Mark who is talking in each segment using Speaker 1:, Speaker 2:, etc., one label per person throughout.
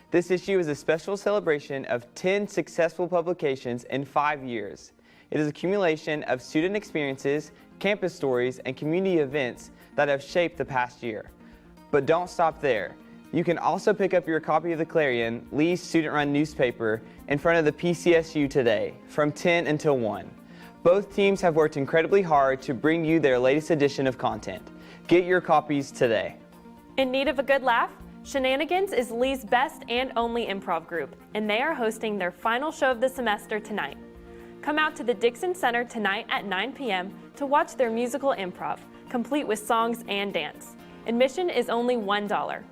Speaker 1: This issue is a special celebration of 10 successful publications in 5 years. It is an accumulation of student experiences, campus stories, and community events that have shaped the past year. But don't stop there. You can also pick up your copy of the Clarion, Lee's student-run newspaper, in front of the PCSU today, from 10 until 1. Both teams have worked incredibly hard to bring you their latest edition of content. Get your copies today.
Speaker 2: In need of a good laugh? Shenanigans is Lee's best and only improv group, and they are hosting their final show of the semester tonight. Come out to the Dixon Center tonight at 9 p.m. to watch their musical improv, complete with songs and dance. Admission is only $1.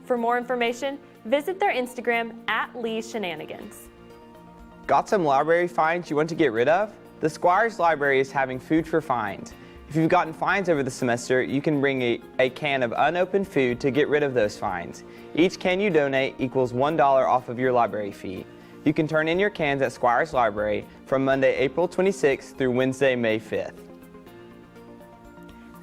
Speaker 2: For more information, visit their Instagram at Lee's Shenanigans.
Speaker 1: Got some library fines you want to get rid of? The Squires Library is having food for fines. If you've gotten fines over the semester, you can bring a can of unopened food to get rid of those fines. Each can you donate equals $1 off of your library fee. You can turn in your cans at Squires Library from Monday, April 26th through Wednesday, May 5th.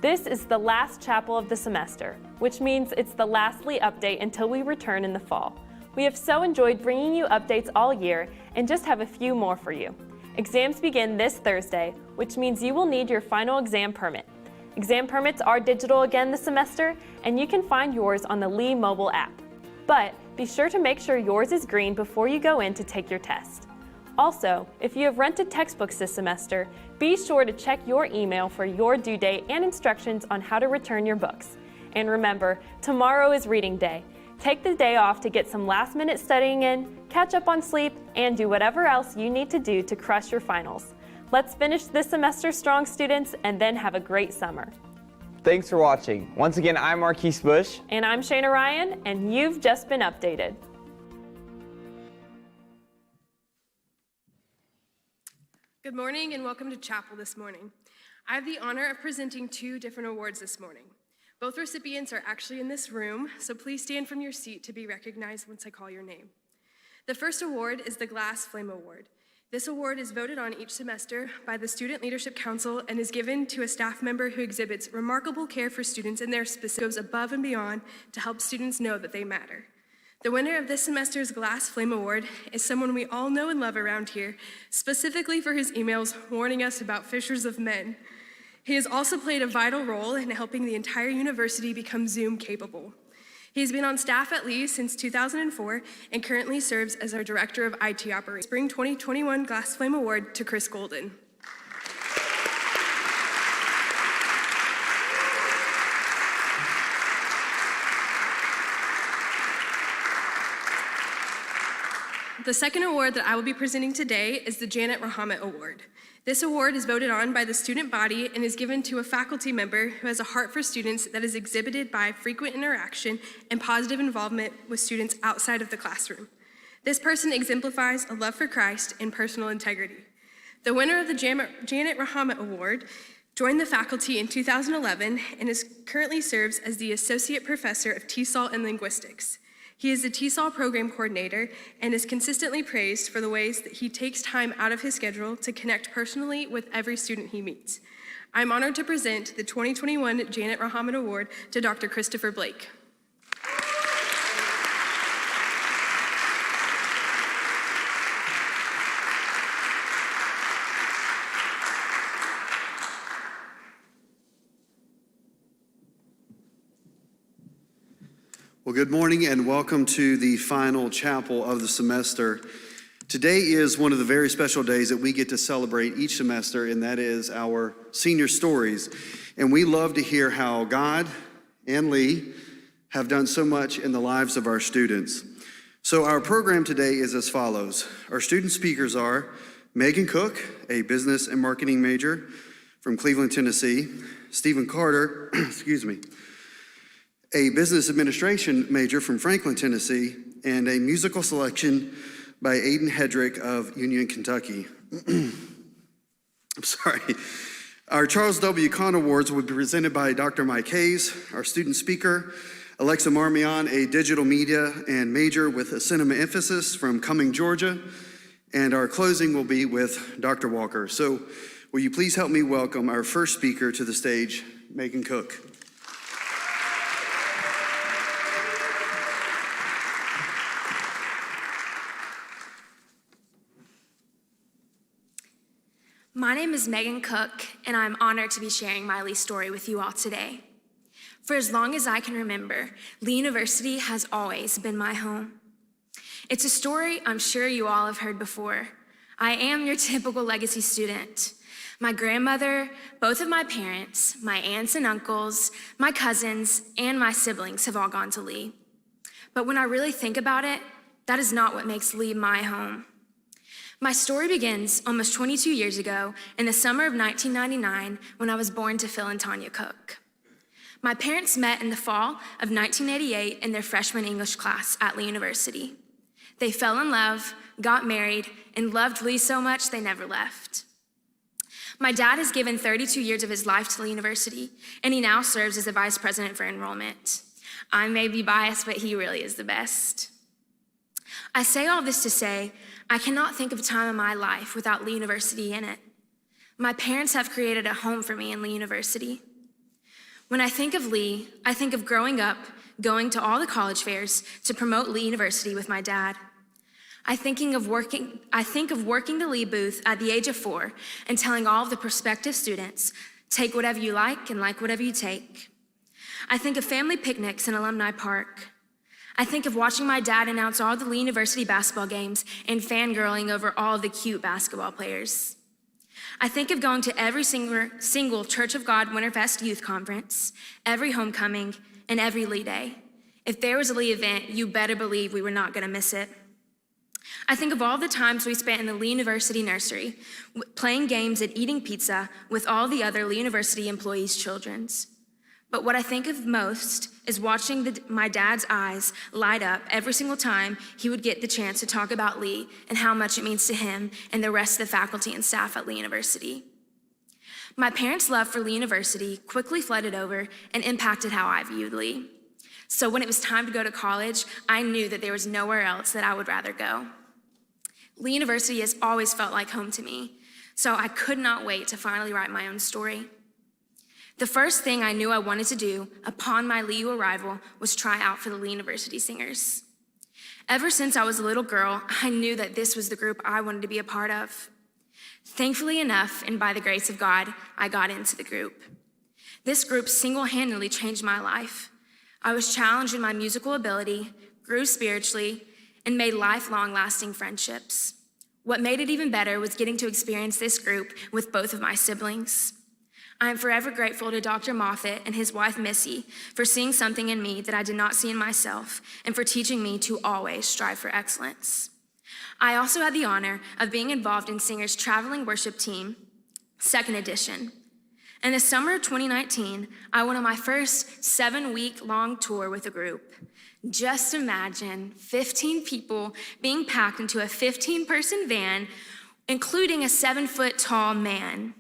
Speaker 2: This is the last chapel of the semester, which means it's the last Lee update until we return in the fall. We have so enjoyed bringing you updates all year and just have a few more for you. Exams begin this Thursday, which means you will need your final exam permit. Exam permits are digital again this semester, and you can find yours on the Lee mobile app. But be sure to make sure yours is green before you go in to take your test. Also, if you have rented textbooks this semester, be sure to check your email for your due date and instructions on how to return your books. And remember, tomorrow is reading day. Take the day off to get some last-minute studying in, catch up on sleep, and do whatever else you need to do to crush your finals. Let's finish this semester strong, students, and then have a great summer.
Speaker 1: Thanks for watching. Once again, I'm Marquise Bush.
Speaker 2: And I'm Shayna Ryan, and you've just been updated.
Speaker 3: Good morning and welcome to chapel this morning. I have the honor of presenting 2 different awards this morning. Both recipients are actually in this room, so please stand from your seat to be recognized once I call your name. The first award is the Glass Flame Award. This award is voted on each semester by the Student Leadership Council and is given to a staff member who exhibits remarkable care for students and their specific goes above and beyond to help students know that they matter. The winner of this semester's Glass Flame Award is someone we all know and love around here, specifically for his emails warning us about fishers of men. He has also played a vital role in helping the entire university become Zoom capable. He has been on staff at Lee since 2004 and currently serves as our Director of IT Operations. Spring 2021 Glass Flame Award to Chris Golden. The second award that I will be presenting today is the Janet Rahamat Award. This award is voted on by the student body and is given to a faculty member who has a heart for students that is exhibited by frequent interaction and positive involvement with students outside of the classroom. This person exemplifies a love for Christ and personal integrity. The winner of the Janet Rahamat Award joined the faculty in 2011 and currently serves as the Associate Professor of TESOL and Linguistics. He is the TESOL program coordinator and is consistently praised for the ways that he takes time out of his schedule to connect personally with every student he meets. I'm honored to present the 2021 Janet Rahamat Award to Dr. Christopher Blake.
Speaker 4: Well, good morning and welcome to the final chapel of the semester. Today is one of the very special days that we get to celebrate each semester, and that is our senior stories. And we love to hear how God and Lee have done so much in the lives of our students. So our program today is as follows. Our student speakers are Megan Cook, a business and marketing major from Cleveland, Tennessee, Stephen Carter, a business administration major from Franklin, Tennessee, and a musical selection by Aiden Hedrick of Union, Kentucky. I'm sorry. Our Charles W. Kahn Awards will be presented by Dr. Mike Hayes, our student speaker, Alexa Marmion, a digital media and major with a cinema emphasis from Cumming, Georgia, and our closing will be with Dr. Walker. So will you please help me welcome our first speaker to the stage, Megan Cook.
Speaker 5: My name is Megan Cook, and I'm honored to be sharing my Lee story with you all today. For as long as I can remember, Lee University has always been my home. It's a story I'm sure you all have heard before. I am your typical legacy student. My grandmother, both of my parents, my aunts and uncles, my cousins, and my siblings have all gone to Lee. But when I really think about it, that is not what makes Lee my home. My story begins almost 22 years ago in the summer of 1999 when I was born to Phil and Tanya Cook. My parents met in the fall of 1988 in their freshman English class at Lee University. They fell in love, got married, and loved Lee so much they never left. My dad has given 32 years of his life to Lee University, and he now serves as the vice president for enrollment. I may be biased, but he really is the best. I say all this to say, I cannot think of a time in my life without Lee University in it. My parents have created a home for me in Lee University. When I think of Lee, I think of growing up, going to all the college fairs to promote Lee University with my dad. I think of working the Lee booth at the age of 4 and telling all of the prospective students, take whatever you like and like whatever you take. I think of family picnics in Alumni Park. I think of watching my dad announce all the Lee University basketball games and fangirling over all of the cute basketball players. I think of going to every single Church of God Winterfest Youth Conference, every homecoming, and every Lee Day. If there was a Lee event, you better believe we were not gonna miss it. I think of all the times we spent in the Lee University nursery, playing games and eating pizza with all the other Lee University employees' children's. But what I think of most is watching my dad's eyes light up every single time he would get the chance to talk about Lee and how much it means to him and the rest of the faculty and staff at Lee University. My parents' love for Lee University quickly flooded over and impacted how I viewed Lee. So when it was time to go to college, I knew that there was nowhere else that I would rather go. Lee University has always felt like home to me, so I could not wait to finally write my own story. The first thing I knew I wanted to do upon my Lee arrival was try out for the Lee University Singers. Ever since I was a little girl, I knew that this was the group I wanted to be a part of. Thankfully enough, and by the grace of God, I got into the group. This group single-handedly changed my life. I was challenged in my musical ability, grew spiritually, and made lifelong lasting friendships. What made it even better was getting to experience this group with both of my siblings. I am forever grateful to Dr. Moffitt and his wife, Missy, for seeing something in me that I did not see in myself and for teaching me to always strive for excellence. I also had the honor of being involved in Singer's traveling worship team, 2nd edition. In the summer of 2019, I went on my first 7-week-long tour with a group. Just imagine 15 people being packed into a 15-person van, including a 7-foot-tall man.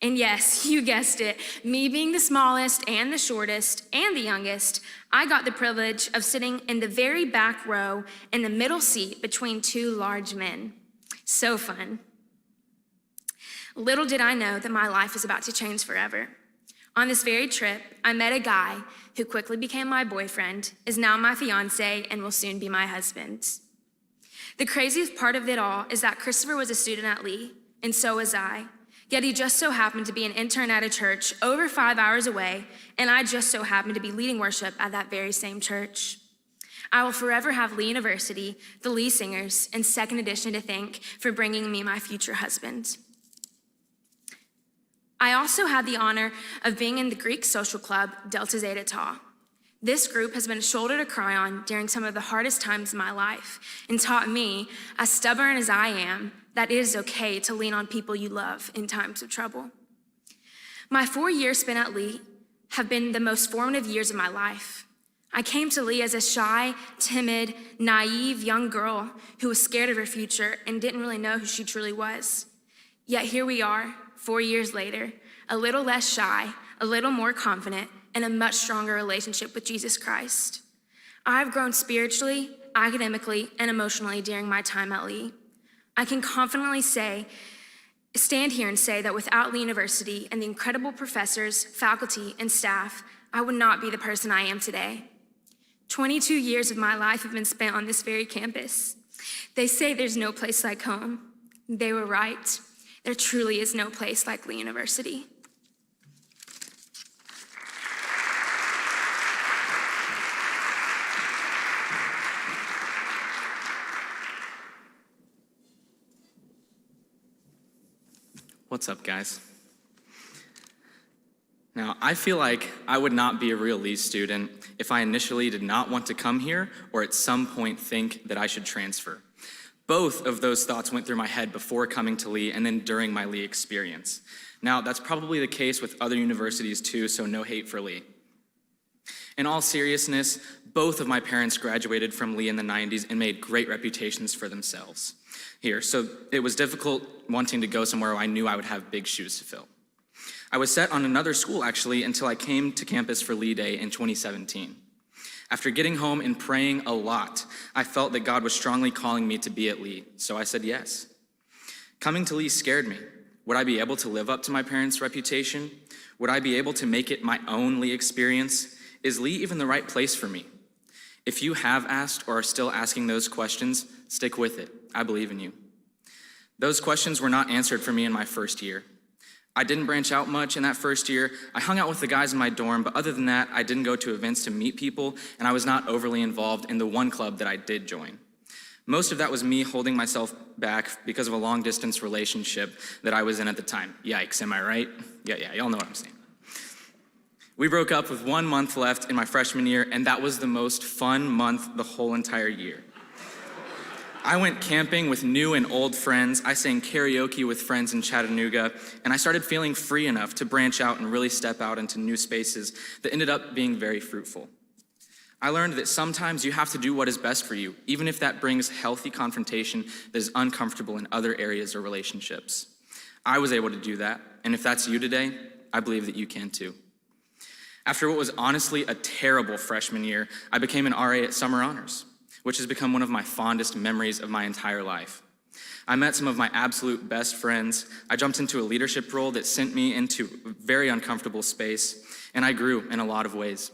Speaker 5: And yes, you guessed it, me being the smallest and the shortest and the youngest, I got the privilege of sitting in the very back row in the middle seat between 2 large men. So fun. Little did I know that my life was about to change forever. On this very trip, I met a guy who quickly became my boyfriend, is now my fiance, and will soon be my husband. The craziest part of it all is that Christopher was a student at Lee, and so was I. Yet he just so happened to be an intern at a church over 5 hours away, and I just so happened to be leading worship at that very same church. I will forever have Lee University, the Lee Singers, and 2nd edition to thank for bringing me my future husband. I also had the honor of being in the Greek social club, Delta Zeta Tau. This group has been a shoulder to cry on during some of the hardest times in my life and taught me, as stubborn as I am, that it is okay to lean on people you love in times of trouble. My 4 years spent at Lee have been the most formative years of my life. I came to Lee as a shy, timid, naive young girl who was scared of her future and didn't really know who she truly was. Yet here we are, 4 years later, a little less shy, a little more confident, and a much stronger relationship with Jesus Christ. I've grown spiritually, academically, and emotionally during my time at Lee. I can confidently stand here and say that without Lee University and the incredible professors, faculty, and staff, I would not be the person I am today. 22 years of my life have been spent on this very campus. They say there's no place like home. They were right. There truly is no place like Lee University.
Speaker 6: What's up, guys? Now, I feel like I would not be a real Lee student if I initially did not want to come here or at some point think that I should transfer. Both of those thoughts went through my head before coming to Lee and then during my Lee experience. Now, that's probably the case with other universities too, so no hate for Lee. In all seriousness, both of my parents graduated from Lee in the 90s and made great reputations for themselves here, so it was difficult wanting to go somewhere where I knew I would have big shoes to fill. I was set on another school, actually, until I came to campus for Lee Day in 2017. After getting home and praying a lot, I felt that God was strongly calling me to be at Lee, so I said yes. Coming to Lee scared me. Would I be able to live up to my parents' reputation? Would I be able to make it my own Lee experience? Is Lee even the right place for me? If you have asked or are still asking those questions, stick with it. I believe in you. Those questions were not answered for me in my first year. I didn't branch out much in that first year. I hung out with the guys in my dorm, but other than that, I didn't go to events to meet people, and I was not overly involved in the one club that I did join. Most of that was me holding myself back because of a long-distance relationship that I was in at the time. Yikes, am I right? Yeah, y'all know what I'm saying. We broke up with 1 month left in my freshman year, and that was the most fun month the whole entire year. I went camping with new and old friends, I sang karaoke with friends in Chattanooga, and I started feeling free enough to branch out and really step out into new spaces that ended up being very fruitful. I learned that sometimes you have to do what is best for you, even if that brings healthy confrontation that is uncomfortable in other areas or relationships. I was able to do that, and if that's you today, I believe that you can too. After what was honestly a terrible freshman year, I became an RA at Summer Honors, which has become one of my fondest memories of my entire life. I met some of my absolute best friends. I jumped into a leadership role that sent me into a very uncomfortable space, and I grew in a lot of ways.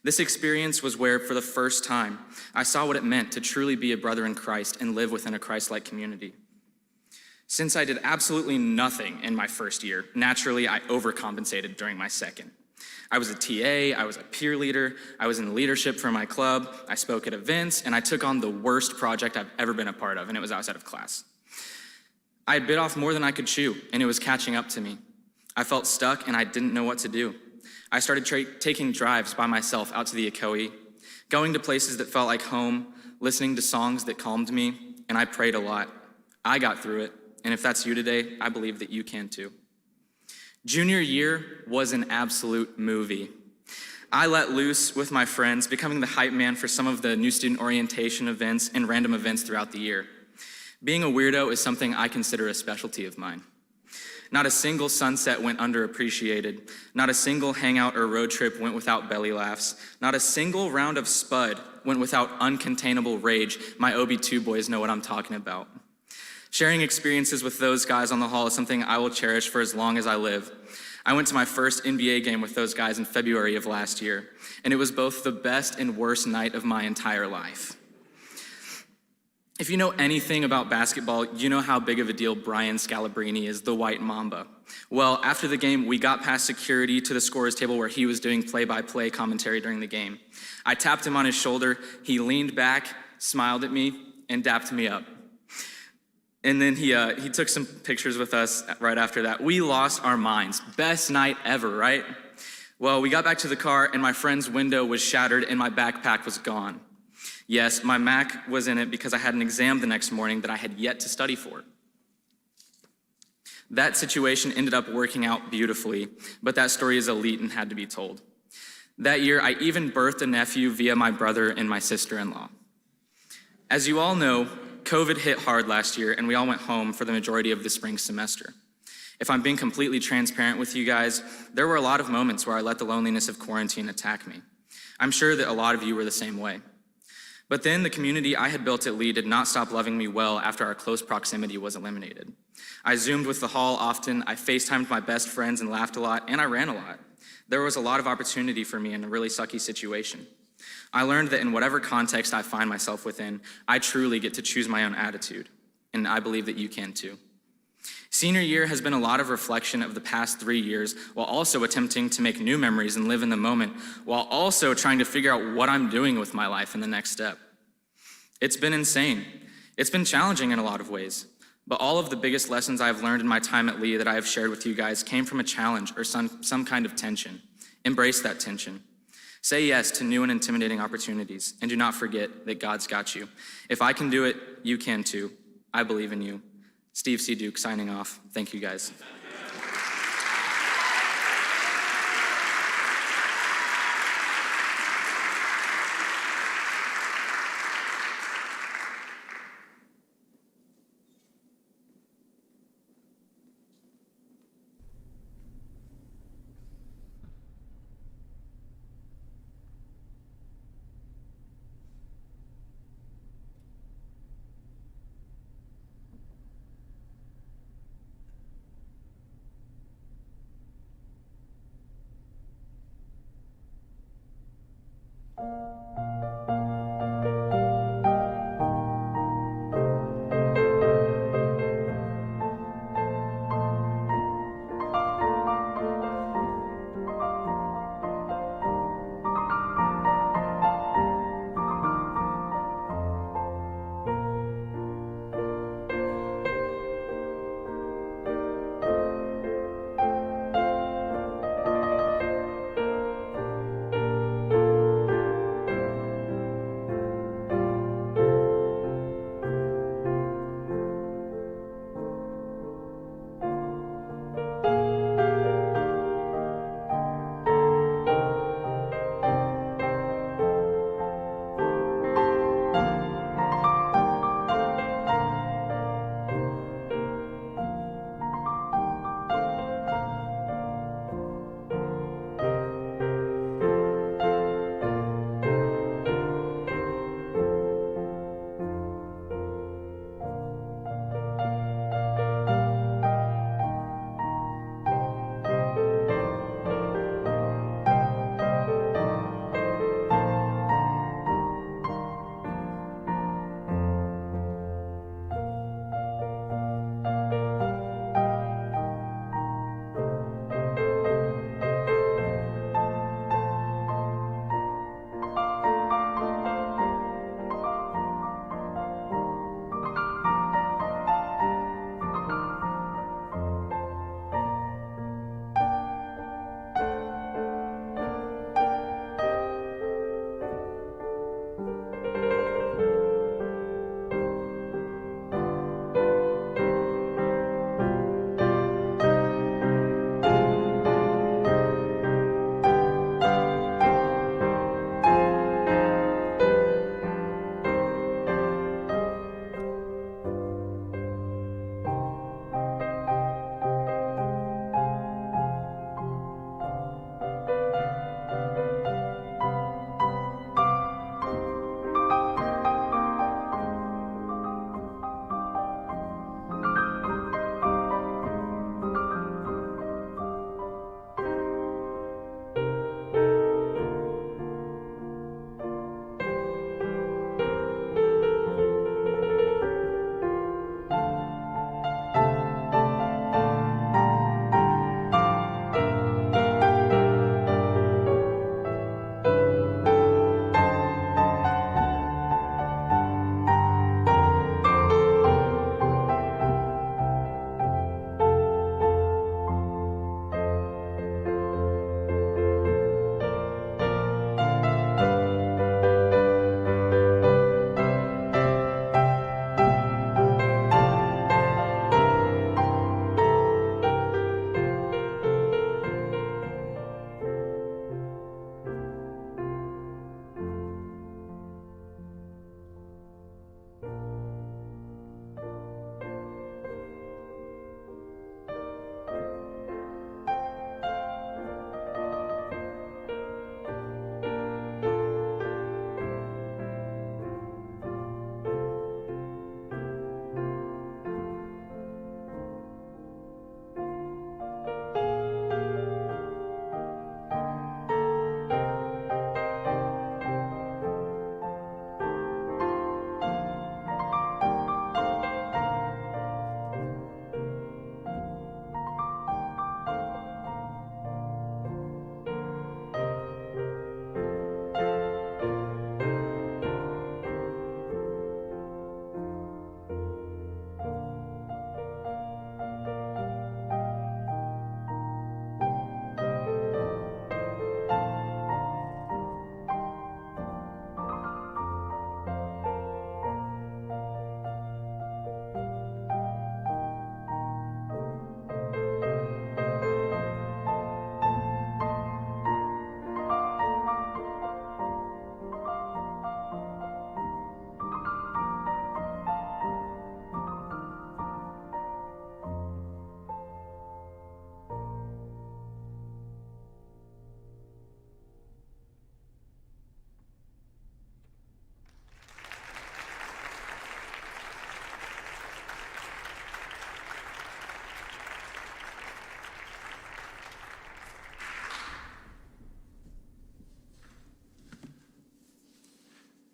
Speaker 6: This experience was where, for the first time, I saw what it meant to truly be a brother in Christ and live within a Christ-like community. Since I did absolutely nothing in my first year, naturally I overcompensated during my second. I was a TA, I was a peer leader, I was in leadership for my club, I spoke at events, and I took on the worst project I've ever been a part of, and it was outside of class. I had bit off more than I could chew, and it was catching up to me. I felt stuck, and I didn't know what to do. I started taking drives by myself out to the Ocoee, going to places that felt like home, listening to songs that calmed me, and I prayed a lot. I got through it, and if that's you today, I believe that you can too. Junior year was an absolute movie. I let loose with my friends, becoming the hype man for some of the new student orientation events and random events throughout the year. Being a weirdo is something I consider a specialty of mine. Not a single sunset went underappreciated. Not a single hangout or road trip went without belly laughs. Not a single round of spud went without uncontainable rage. My OB2 boys know what I'm talking about. Sharing experiences with those guys on the hall is something I will cherish for as long as I live. I went to my first NBA game with those guys in February of last year, and it was both the best and worst night of my entire life. If you know anything about basketball, you know how big of a deal Brian Scalabrine is, the White Mamba. Well, after the game, we got past security to the scorer's table where he was doing play-by-play commentary during the game. I tapped him on his shoulder, he leaned back, smiled at me, and dapped me up. And then he took some pictures with us right after that. We lost our minds. Best night ever, right? Well, we got back to the car and my friend's window was shattered and my backpack was gone. Yes, my Mac was in it because I had an exam the next morning that I had yet to study for. That situation ended up working out beautifully, but that story is elite and had to be told. That year, I even birthed a nephew via my brother and my sister-in-law. As you all know, COVID hit hard last year, and we all went home for the majority of the spring semester. If I'm being completely transparent with you guys, there were a lot of moments where I let the loneliness of quarantine attack me. I'm sure that a lot of you were the same way. But then the community I had built at Lee did not stop loving me well after our close proximity was eliminated. I Zoomed with the hall often, I FaceTimed my best friends and laughed a lot, and I ran a lot. There was a lot of opportunity for me in a really sucky situation. I learned that in whatever context I find myself within, I truly get to choose my own attitude, and I believe that you can too. Senior year has been a lot of reflection of the past 3 years, while also attempting to make new memories and live in the moment, while also trying to figure out what I'm doing with my life in the next step. It's been insane. It's been challenging in a lot of ways, but all of the biggest lessons I've learned in my time at Lee that I have shared with you guys came from a challenge or some kind of tension. Embrace that tension. Say yes to new and intimidating opportunities, and do not forget that God's got you. If I can do it, you can too. I believe in you. Steve C. Duke signing off. Thank you, guys.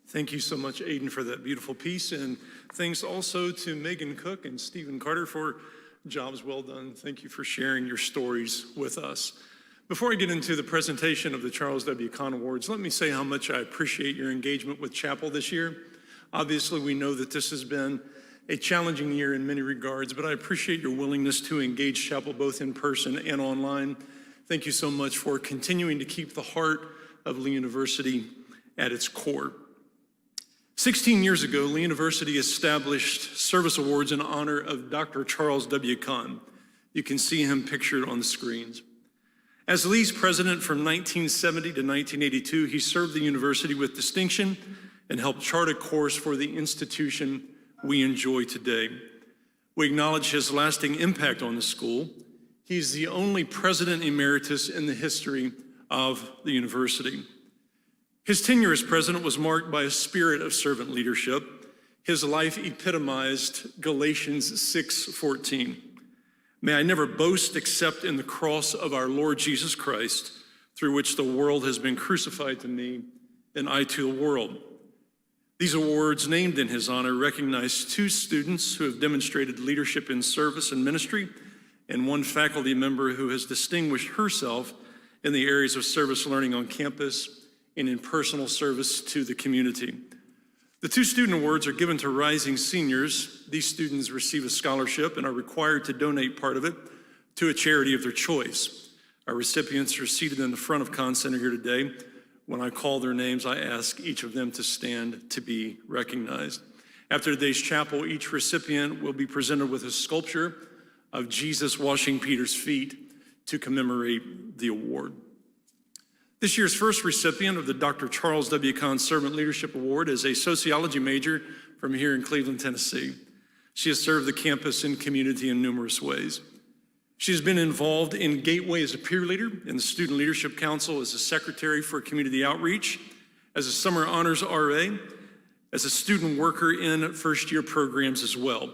Speaker 7: Thank you so much, Aiden, for that beautiful piece. And thanks also to Megan Cook and Stephen Carter for jobs well done. Thank you for sharing your stories with us. Before I get into the presentation of the Charles W. Kahn Awards, let me say how much I appreciate your engagement with Chapel this year. Obviously, we know that this has been a challenging year in many regards, but I appreciate your willingness to engage Chapel both in person and online. Thank you so much for continuing to keep the heart of Lee University at its core. 16 years ago, Lee University established service awards in honor of Dr. Charles W. Kahn. You can see him pictured on the screens. As Lee's president from 1970 to 1982, he served the university with distinction and helped chart a course for the institution we enjoy today. We acknowledge his lasting impact on the school. He's the only president emeritus in the history of the university. His tenure as president was marked by a spirit of servant leadership. His life epitomized Galatians 6:14. May I never boast except in the cross of our Lord Jesus Christ, through which the world has been crucified to me and I to the world. These awards named in his honor recognize 2 students who have demonstrated leadership in service and ministry, and 1 faculty member who has distinguished herself in the areas of service learning on campus and in personal service to the community. The 2 student awards are given to rising seniors. These students receive a scholarship and are required to donate part of it to a charity of their choice. Our recipients are seated in the front of Kahn Center here today. When I call their names, I ask each of them to stand to be recognized. After today's chapel, each recipient will be presented with a sculpture of Jesus washing Peter's feet to commemorate the award. This year's first recipient of the Dr. Charles W. Kahn Servant Leadership Award is a sociology major from here in Cleveland, Tennessee. She has served the campus and community in numerous ways. She has been involved in Gateway as a peer leader, in the Student Leadership Council as a secretary for community outreach, as a summer honors RA, as a student worker in first-year programs as well.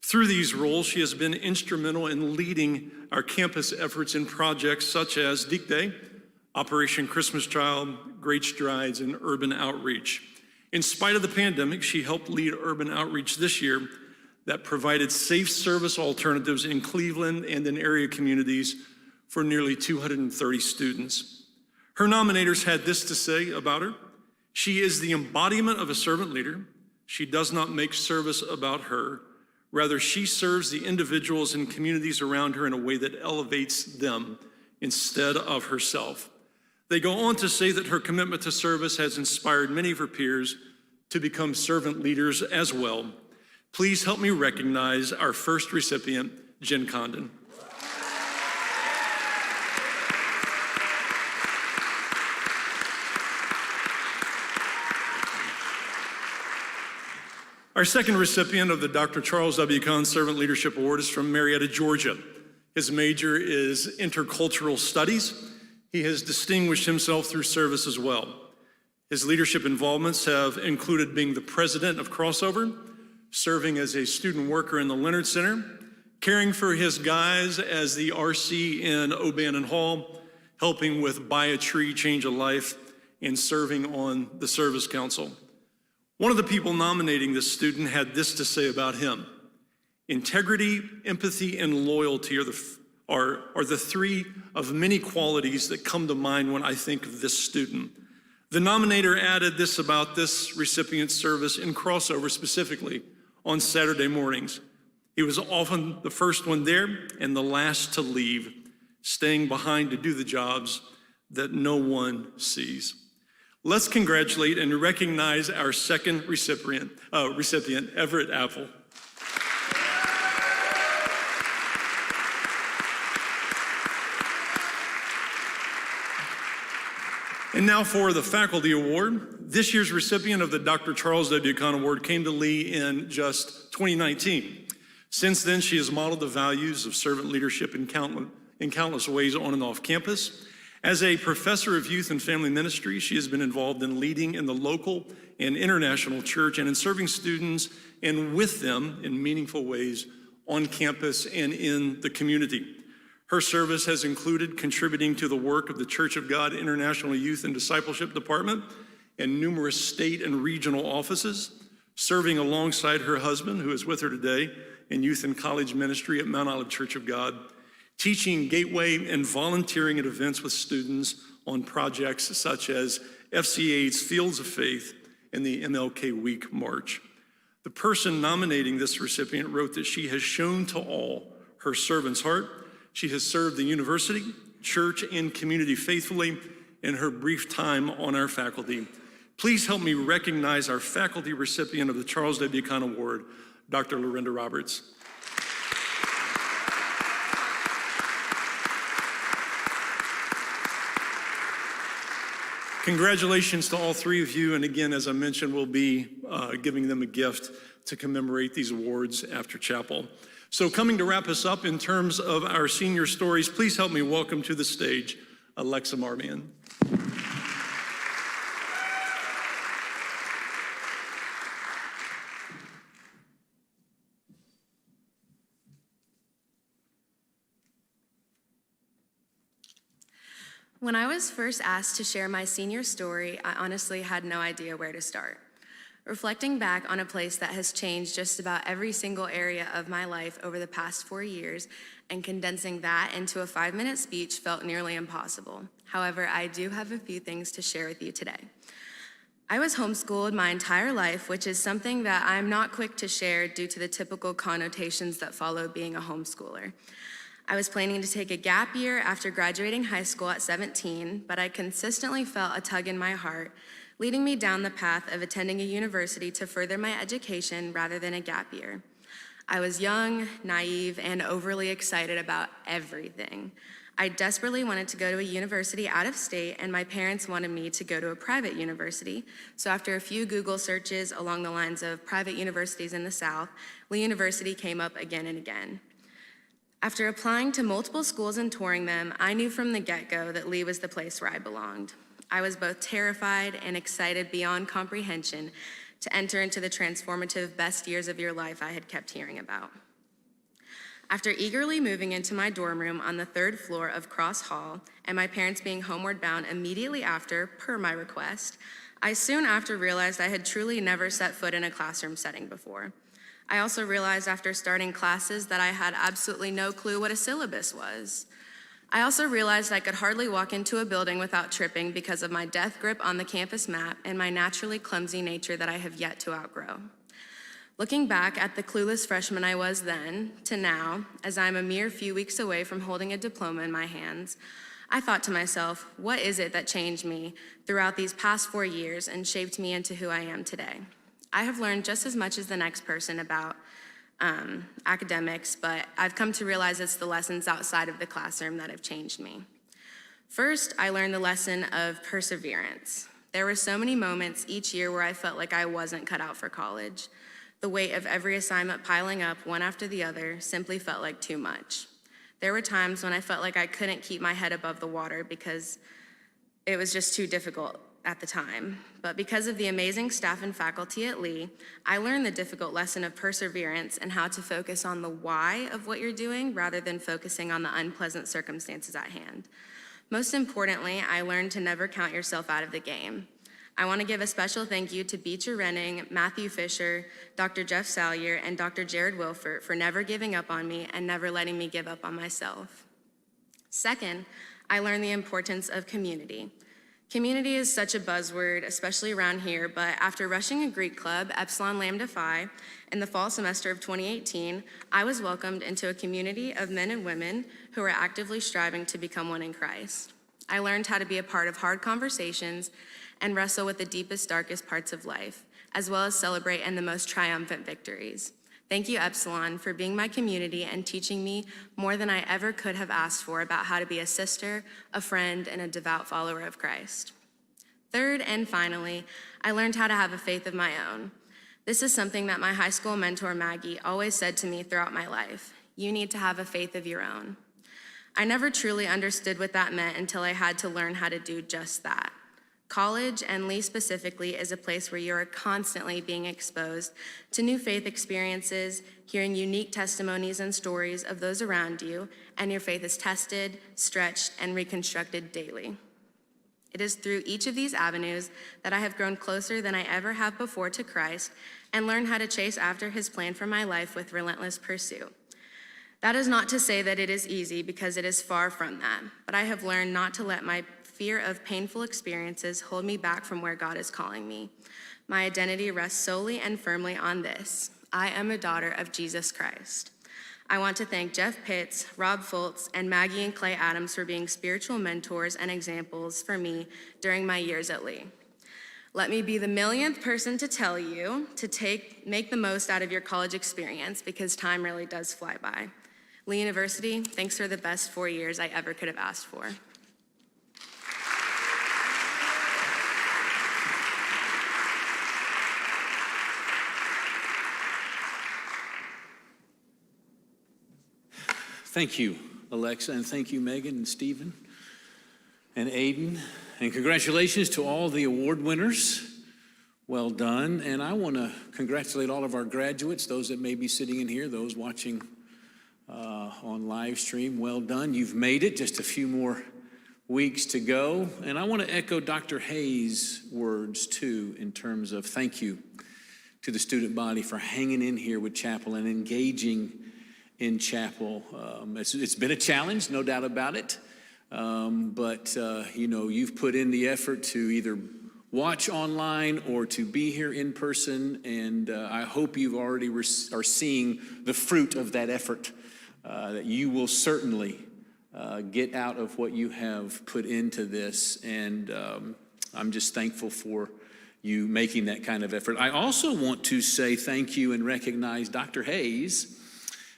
Speaker 7: Through these roles, she has been instrumental in leading our campus efforts in projects such as Deek Day, Operation Christmas Child, Great Strides, and Urban Outreach. In spite of the pandemic, she helped lead Urban Outreach this year that provided safe service alternatives in Cleveland and in area communities for nearly 230 students. Her nominators had this to say about her: she is the embodiment of a servant leader. She does not make service about her. Rather, she serves the individuals and communities around her in a way that elevates them instead of herself. They go on to say that her commitment to service has inspired many of her peers to become servant leaders as well. Please help me recognize our first recipient, Jen Condon. Our second recipient of the Dr. Charles W. Kahn Servant Leadership Award is from Marietta, Georgia. His major is intercultural studies. He has distinguished himself through service as well. His leadership involvements have included being the president of Crossover, serving as a student worker in the Leonard Center, caring for his guys as the RC in O'Bannon Hall, helping with Buy a Tree, Change a Life, and serving on the Service Council. One of the people nominating this student had this to say about him: integrity, empathy, and loyalty are the 3 of many qualities that come to mind when I think of this student. The nominator added this about this recipient's service in Crossover specifically on Saturday mornings: he was often the first one there and the last to leave, staying behind to do the jobs that no one sees. Let's congratulate and recognize our second recipient, Everett Apple. And now for the Faculty Award. This year's recipient of the Dr. Charles W. Kahn Award came to Lee in just 2019. Since then, she has modeled the values of servant leadership in countless ways on and off campus. As a professor of youth and family ministry, she has been involved in leading in the local and international church and in serving students and with them in meaningful ways on campus and in the community. Her service has included contributing to the work of the Church of God International Youth and Discipleship Department in numerous state and regional offices, serving alongside her husband, who is with her today, in youth and college ministry at Mount Olive Church of God, teaching Gateway and volunteering at events with students on projects such as FCA's Fields of Faith and the MLK Week March. The person nominating this recipient wrote that she has shown to all her servant's heart. She has served the university, church, and community faithfully in her brief time on our faculty. Please help me recognize our faculty recipient of the Charles W. Kahn Award, Dr. Lorinda Roberts. Congratulations to all three of you, and again, as I mentioned, we'll be giving them a gift to commemorate these awards after chapel. So coming to wrap us up in terms of our senior stories, please help me welcome to the stage Alexa Marmion.
Speaker 8: When I was first asked to share my senior story, I honestly had no idea where to start. Reflecting back on a place that has changed just about every single area of my life over the past 4 years and condensing that into a 5-minute speech felt nearly impossible. However, I do have a few things to share with you today. I was homeschooled my entire life, which is something that I'm not quick to share due to the typical connotations that follow being a homeschooler. I was planning to take a gap year after graduating high school at 17, but I consistently felt a tug in my heart, leading me down the path of attending a university to further my education rather than a gap year. I was young, naive, and overly excited about everything. I desperately wanted to go to a university out of state, and my parents wanted me to go to a private university. So after a few Google searches along the lines of private universities in the South, Lee University came up again and again. After applying to multiple schools and touring them, I knew from the get-go that Lee was the place where I belonged. I was both terrified and excited beyond comprehension to enter into the transformative best years of your life I had kept hearing about. After eagerly moving into my dorm room on the 3rd floor of Cross Hall and my parents being homeward bound immediately after, per my request, I soon after realized I had truly never set foot in a classroom setting before. I also realized after starting classes that I had absolutely no clue what a syllabus was. I also realized I could hardly walk into a building without tripping because of my death grip on the campus map and my naturally clumsy nature that I have yet to outgrow. Looking back at the clueless freshman I was then to now, as I'm a mere few weeks away from holding a diploma in my hands, I thought to myself, what is it that changed me throughout these past 4 years and shaped me into who I am today? I have learned just as much as the next person about academics, but I've come to realize it's the lessons outside of the classroom that have changed me. First, I learned the lesson of perseverance. There were so many moments each year where I felt like I wasn't cut out for college. The weight of every assignment piling up one after the other simply felt like too much. There were times when I felt like I couldn't keep my head above the water because it was just too difficult at the time. But because of the amazing staff and faculty at Lee, I learned the difficult lesson of perseverance and how to focus on the why of what you're doing rather than focusing on the unpleasant circumstances at hand. Most importantly, I learned to never count yourself out of the game. I want to give a special thank you to Beecher Renning, Matthew Fisher, Dr. Jeff Salyer, and Dr. Jared Wilford for never giving up on me and never letting me give up on myself. Second, I learned the importance of community. Community is such a buzzword, especially around here, but after rushing a Greek club, Epsilon Lambda Phi, in the fall semester of 2018, I was welcomed into a community of men and women who are actively striving to become one in Christ. I learned how to be a part of hard conversations and wrestle with the deepest, darkest parts of life, as well as celebrate in the most triumphant victories. Thank you, Epsilon, for being my community and teaching me more than I ever could have asked for about how to be a sister, a friend, and a devout follower of Christ. Third, and finally, I learned how to have a faith of my own. This is something that my high school mentor, Maggie, always said to me throughout my life. You need to have a faith of your own. I never truly understood what that meant until I had to learn how to do just that. College, and Lee specifically, is a place where you are constantly being exposed to new faith experiences, hearing unique testimonies and stories of those around you, and your faith is tested, stretched, and reconstructed daily. It is through each of these avenues that I have grown closer than I ever have before to Christ and learned how to chase after his plan for my life with relentless pursuit. That is not to say that it is easy, because it is far from that, but I have learned not to let my fear of painful experiences hold me back from where God is calling me. My identity rests solely and firmly on this: I am a daughter of Jesus Christ. I want to thank Jeff Pitts, Rob Fultz, and Maggie and Clay Adams for being spiritual mentors and examples for me during my years at Lee. Let me be the millionth person to tell you to make the most out of your college experience, because time really does fly by. Lee University, thanks for the best 4 years I ever could have asked for.
Speaker 9: Thank you, Alexa, and thank you, Megan and Stephen and Aiden. And congratulations to all the award winners. Well done. And I want to congratulate all of our graduates, those that may be sitting in here, those watching on live stream. Well done. You've made it. Just a few more weeks to go. And I want to echo Dr. Hayes' words, too, in terms of thank you to the student body for hanging in here with chapel and engaging in chapel. It's been a challenge, no doubt about it. But you've put in the effort to either watch online or to be here in person, and I hope you already are seeing the fruit of that effort, that you will certainly get out of what you have put into this, and I'm just thankful for you making that kind of effort. I also want to say thank you and recognize Dr. Hayes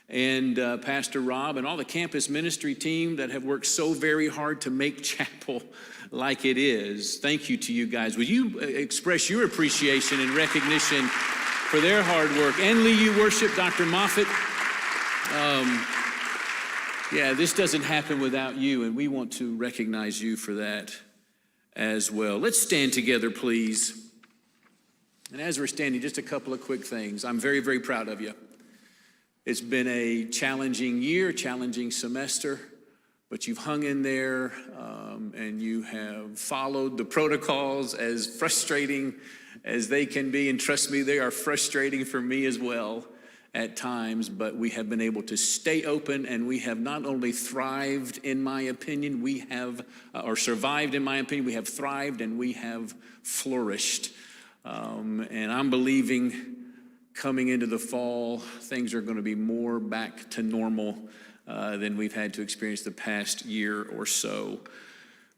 Speaker 9: and Pastor Rob and all the campus ministry team that have worked so very hard to make chapel like it is. Thank you to you guys. Will you express your appreciation and recognition for their hard work? And Lee, you worship Dr. Moffitt. This doesn't happen without you, and we want to recognize you for that as well. Let's stand together, please. And as we're standing, just a couple of quick things. I'm very, very proud of you. It's been a challenging year, challenging semester, but you've hung in there and you have followed the protocols, as frustrating as they can be. And trust me, they are frustrating for me as well at times, but we have been able to stay open, and we have not only thrived, in my opinion, or survived, in my opinion, we have thrived and we have flourished. And I'm believing coming into the fall, things are going to be more back to normal than we've had to experience the past year or so.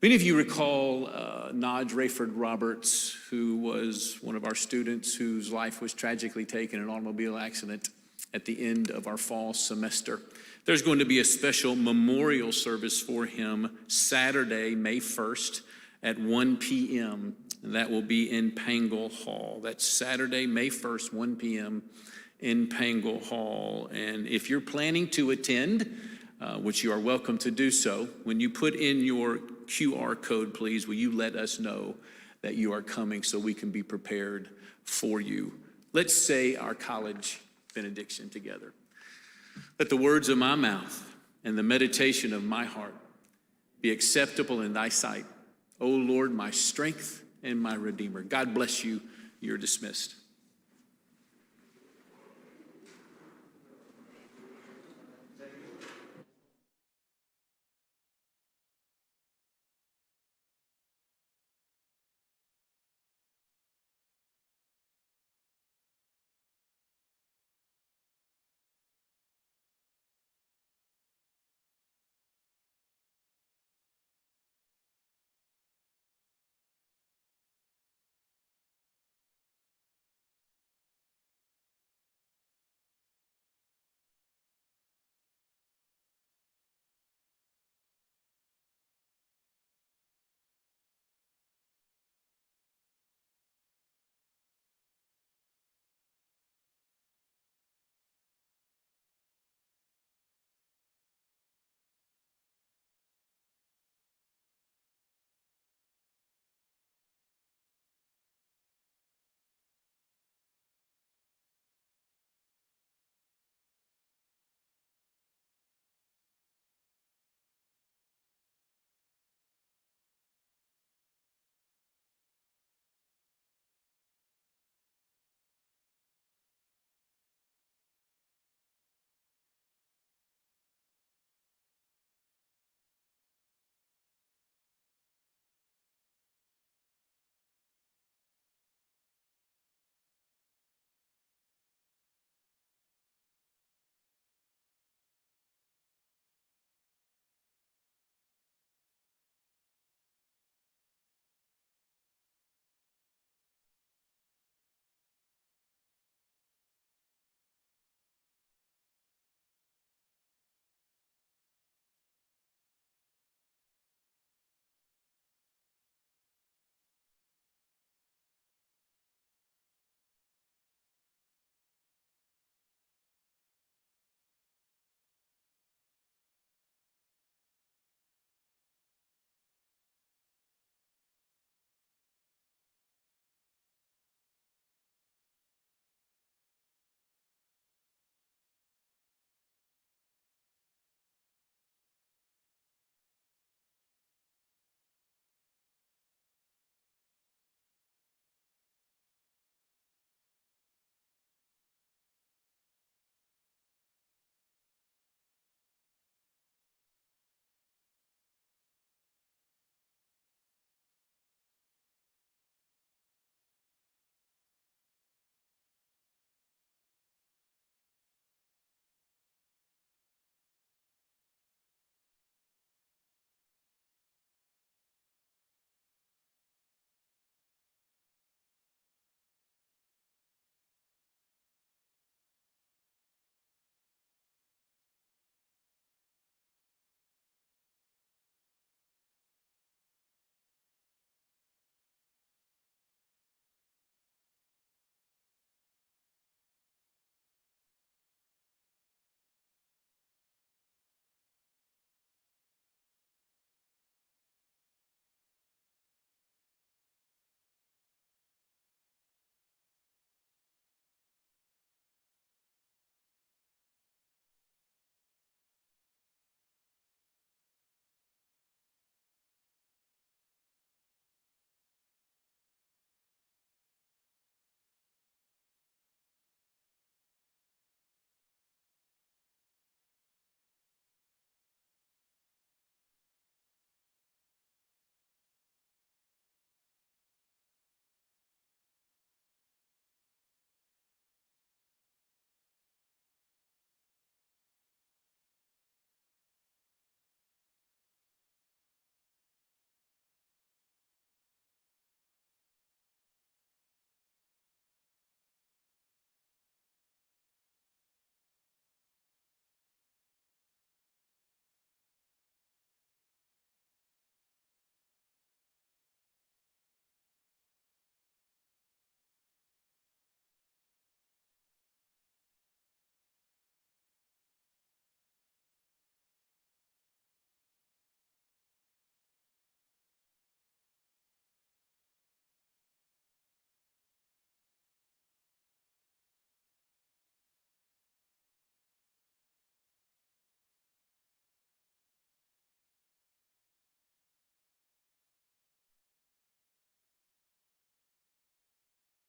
Speaker 9: Many of you recall Naj Rayford Roberts, who was one of our students whose life was tragically taken in an automobile accident at the end of our fall semester. There's going to be a special memorial service for him Saturday, May 1st at 1 p.m., and that will be in Pangle Hall. That's Saturday, May 1st, 1 p.m. in Pangle Hall. And if you're planning to attend, which you are welcome to do so, when you put in your QR code, please, will you let us know that you are coming so we can be prepared for you. Let's say our college benediction together. Let the words of my mouth and the meditation of my heart be acceptable in thy sight, O Lord, my strength and my Redeemer. God bless you. You're dismissed.